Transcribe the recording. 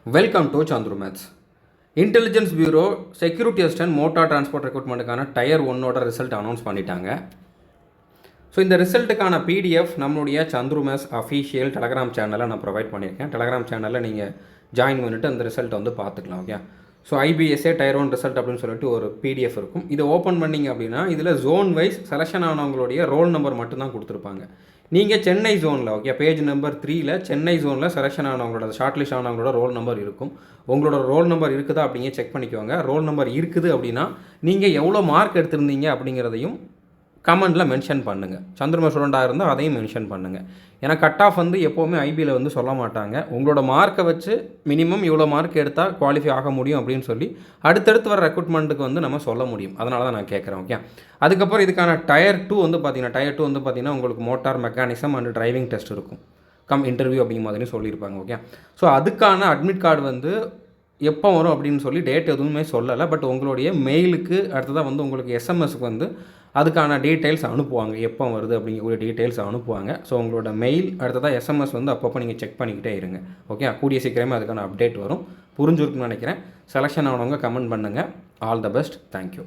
Welcome to Chandru maths. Intelligence bureau security assistant motor transport ரெக்ரூட்மெண்ட்டுக்கான tier 1ஓட result announce பண்ணிட்டாங்க. So இந்த ரிசல்ட்டுக்கான பிடிஎஃப் நம்மளுடைய சந்துரு மேத்ஸ் அஃபீஷியல் டெலகிராம் சேனலில் நான் ப்ரொவைட் பண்ணியிருக்கேன். டெலகிராம் சேனலில் நீங்கள் ஜாயின் பண்ணிவிட்டு அந்த ரிசல்ட்டை வந்து பார்த்துக்கலாம். Okay, so IPSA tier 1 result அப்படின்னு சொல்லிட்டு ஒரு பிடிஎஃப் இருக்கும். இதை ஓப்பன் பண்ணிங்க அப்படின்னா இதில் ஜோன் வைஸ் செலெக்ஷன் ஆனவங்களுடைய ரோல் நம்பர் மட்டும்தான் கொடுத்துருப்பாங்க. நீங்கள் சென்னை ஜோனில், ஓகே, பேஜ் நம்பர் 3ல் சென்னை ஜோனில் செலெக்ஷன் ஆனவங்களோட ஷார்ட் லிஸ்ட் ஆனவங்களோட ரோல் நம்பர் இருக்கும். உங்களோட ரோல் நம்பர் இருக்குதா அப்படிங்க செக் பண்ணிக்கோங்க. ரோல் நம்பர் இருக்குது அப்படின்னா நீங்கள் எவ்வளோ மார்க் எடுத்திருந்தீங்க அப்படிங்கிறதையும் கமெண்ட்டில் மென்ஷன் பண்ணுங்கள். சந்திரமா ஸ்டூடெண்ட்டாக இருந்தால் அதையும் மென்ஷன் பண்ணுங்கள். ஏன்னா கட் ஆஃப் வந்து எப்போவுமே ஐபியில் வந்து சொல்ல மாட்டாங்க. உங்களோட மார்க்கை வச்சு மினிமம் இவ்வளோ மார்க் எடுத்தால் குவாலிஃபை ஆக முடியும் அப்படின்னு சொல்லி அடுத்தடுத்து வர ரெக்ரூட்மெண்ட்டுக்கு வந்து நம்ம சொல்ல முடியும். அதனால தான் நான் கேட்குறேன். ஓகே, அதுக்கப்புறம் இதுக்கான டயர் 2 வந்து பார்த்தீங்கன்னா உங்களுக்கு motor mechanism and driving test இருக்கும். இன்டர்வியூ அப்படிங்கிற மாதிரி சொல்லியிருப்பாங்க. ஓகே, ஸோ அதுக்கான அட்மிட் கார்டு வந்து எப்போ வரும் அப்படின்னு சொல்லி டேட் எதுவுமே சொல்லலை. பட் உங்களுடைய மெயிலுக்கு அடுத்ததாக வந்து உங்களுக்கு எஸ்எம்எஸ்க்கு வந்து அதுக்கான டீட்டெயில்ஸ் அனுப்புவாங்க. எப்போ வருது அப்படிங்கக்கூடிய டீட்டெயில்ஸ் அனுப்புவாங்க. ஸோ உங்களோட மெயில் அடுத்ததாக எஸ்எம்எஸ் வந்து அப்பப்போ நீங்கள் செக் பண்ணிக்கிட்டே இருங்க. ஓகே, கூடிய சீக்கிரமே அதுக்கான அப்டேட் வரும். புரிஞ்சுருக்குன்னு நினைக்கிறேன். செலெக்ஷன் ஆனவங்க கமெண்ட் பண்ணுங்கள். All the best. தேங்க்யூ.